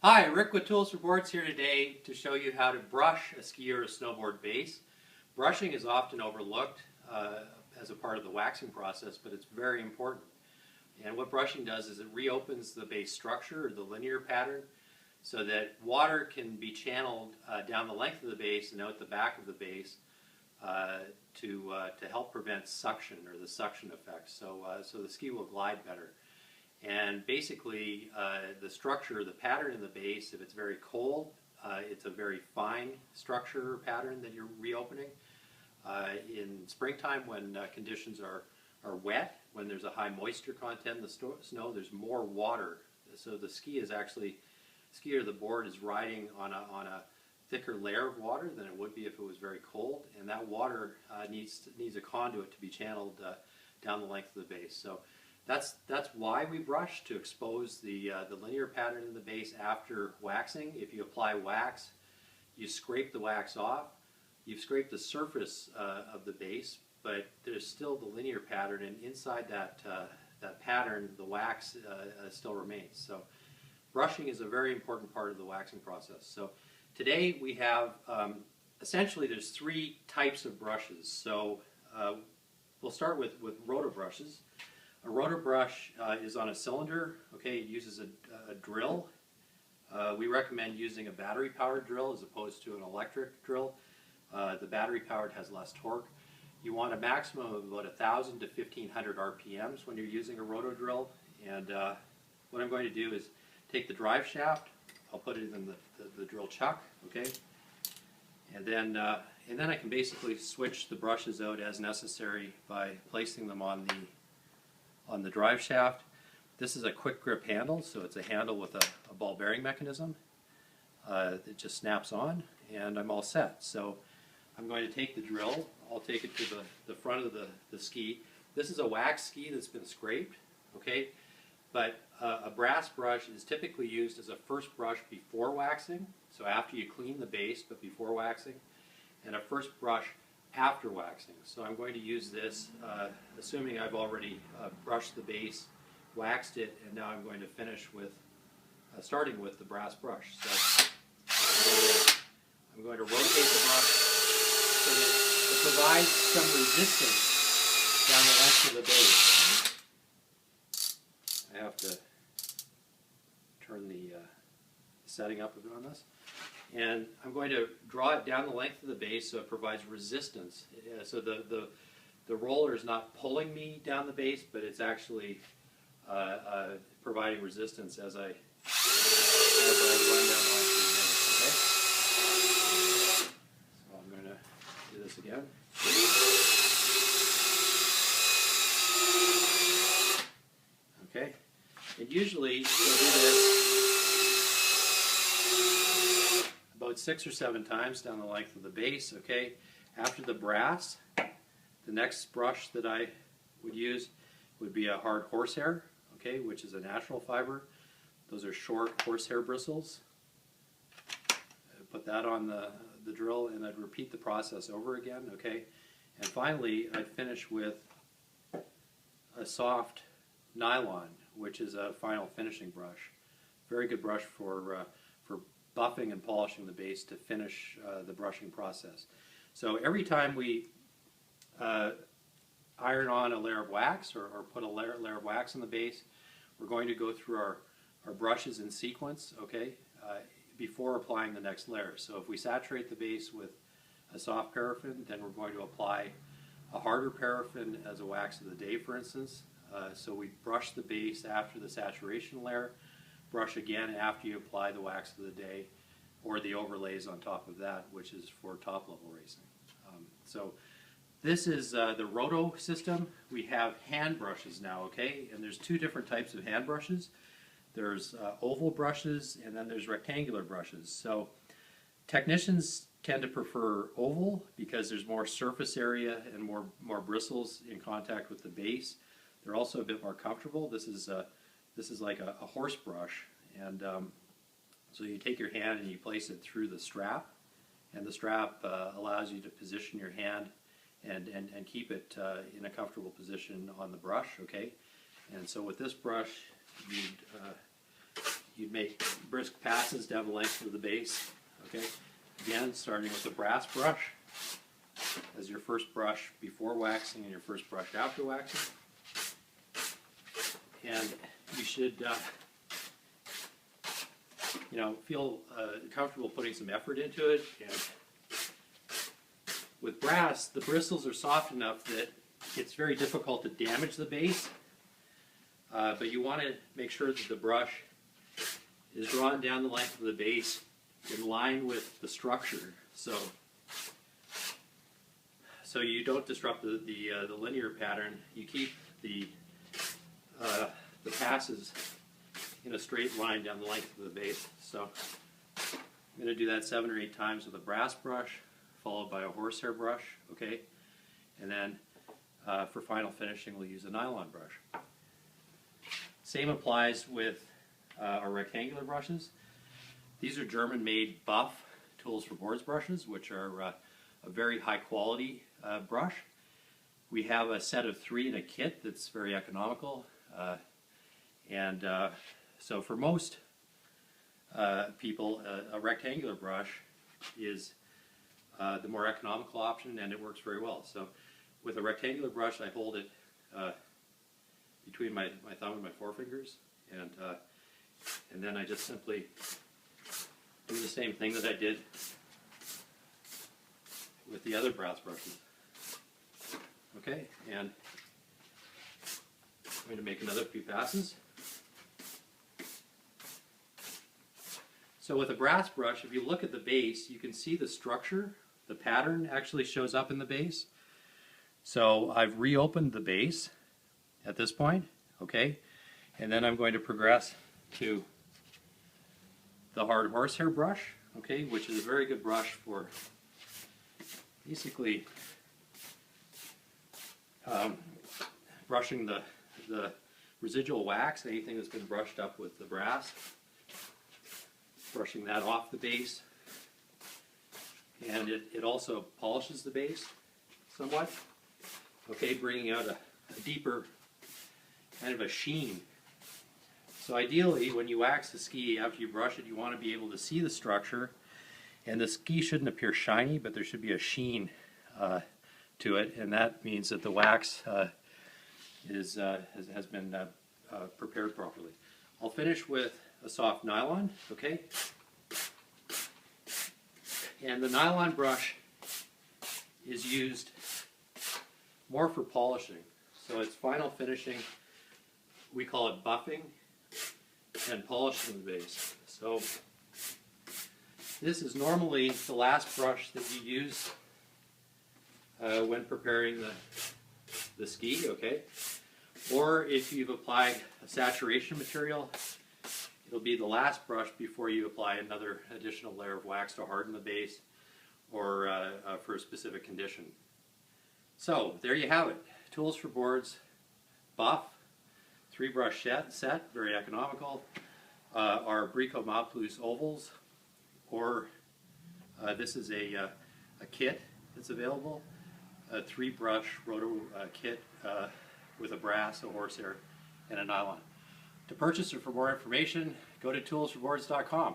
Hi, Rick with Tools4Boards here today to show you how to brush a ski or a snowboard base. Brushing is often overlooked as a part of the waxing process, but it's very important. And what brushing does is it reopens the base structure, or the linear pattern, so that water can be channeled down the length of the base and out the back of the base to help prevent suction, or the suction effect, so the ski will glide better. And basically, the structure, the pattern in the base, if it's very cold, it's a very fine structure pattern that you're reopening. In springtime, when conditions are wet, when there's a high moisture content in the snow, there's more water. So the ski or the board is riding on a thicker layer of water than it would be if it was very cold, and that water needs a conduit to be channeled down the length of the base. So that's why we brush, to expose the linear pattern in the base after waxing. If you apply wax, you scrape the wax off. You've scraped the surface of the base, but there's still the linear pattern, and inside that pattern, the wax still remains. So brushing is a very important part of the waxing process. So today we have, essentially there's three types of brushes. So we'll start with roto brushes. A roto brush is on a cylinder. Okay, it uses a drill. We recommend using a battery-powered drill as opposed to an electric drill. The battery-powered has less torque. You want a maximum of about 1,000 to 1,500 RPMs when you're using a roto drill. And what I'm going to do is take the drive shaft. I'll put it in the drill chuck. Okay, and then I can basically switch the brushes out as necessary by placing them on the drive shaft. This is a quick grip handle, so it's a handle with a ball bearing mechanism. It just snaps on, and I'm all set. So I'm going to take the drill. I'll take it to the front of the ski. This is a wax ski that's been scraped, okay? But a brass brush is typically used as a first brush before waxing, so after you clean the base, but before waxing, and a first brush after waxing. So I'm going to use this, assuming I've already brushed the base, waxed it, and now I'm going to finish with, starting with the brass brush. So I'm going to rotate the brush so that it provides some resistance down the length of the base. I have to turn the setting up a bit on this. And I'm going to draw it down the length of the base so it provides resistance. So the roller is not pulling me down the base, but it's actually providing resistance as I run down the length of the base. Okay? So I'm going to do this again. Okay? And usually you'll do this about 6 or 7 times down the length of the base. Okay, after the brass, the next brush that I would use would be a hard horsehair, okay, which is a natural fiber. Those are short horsehair bristles. I'd put that on the drill, and I'd repeat the process over again. Okay, and finally I'd finish with a soft nylon, which is a final finishing brush. Very good brush for buffing and polishing the base to finish the brushing process. So every time we iron on a layer of wax, or put a layer of wax on the base, we're going to go through our brushes in sequence, okay, before applying the next layer. So if we saturate the base with a soft paraffin, then we're going to apply a harder paraffin as a wax of the day, for instance. So we brush the base after the saturation layer, brush again after you apply the wax of the day, or the overlays on top of that, which is for top level racing. So this is the roto system. We have hand brushes now, okay? And there's 2 different types of hand brushes. There's oval brushes, and then there's rectangular brushes. So technicians tend to prefer oval because there's more surface area and more bristles in contact with the base. They're also a bit more comfortable. This is like a horse brush, and so you take your hand and you place it through the strap, and the strap allows you to position your hand and keep it in a comfortable position on the brush. Okay, and so with this brush, you'd make brisk passes down the length of the base. Okay, again, starting with the brass brush as your first brush before waxing and your first brush after waxing. And you should, feel comfortable putting some effort into it. And with brass, the bristles are soft enough that it's very difficult to damage the base. But you want to make sure that the brush is drawn down the length of the base in line with the structure, so you don't disrupt the linear pattern. You keep the passes in a straight line down the length of the base. So I'm going to do that 7 or 8 times with a brass brush, followed by a horsehair brush. Okay, and then for final finishing, we'll use a nylon brush. Same applies with our rectangular brushes. These are German-made BUFF Tools4Boards brushes, which are a very high quality brush. We have a set of 3 in a kit that's very economical, so for most people, a rectangular brush is the more economical option, and it works very well. So with a rectangular brush, I hold it between my thumb and my forefingers, and then I just simply do the same thing that I did with the other brass brushes. Okay, and I'm going to make another few passes. So with a brass brush, if you look at the base, you can see the structure, the pattern actually shows up in the base. So I've reopened the base at this point, okay, and then I'm going to progress to the hard horsehair brush, okay, which is a very good brush for basically brushing the residual wax, anything that's been brushed up with the brass, brushing that off the base, and it also polishes the base somewhat, okay, bringing out a deeper kind of a sheen. So ideally, when you wax the ski after you brush it, you want to be able to see the structure, and the ski shouldn't appear shiny, but there should be a sheen to it, and that means that the wax has been prepared properly. I'll finish with a soft nylon, okay? And the nylon brush is used more for polishing. So it's final finishing, we call it buffing and polishing the base. So this is normally the last brush that you use when preparing the ski, okay? Or if you've applied a saturation material, it'll be the last brush before you apply another additional layer of wax to harden the base or for a specific condition. So there you have it. Tools4Boards BUFF 3-brush set, very economical. Our briko-maplus ovals, or this is a kit that's available, a 3-brush roto kit with a brass, a horsehair, and a nylon. To purchase or for more information, go to Tools4Boards.com.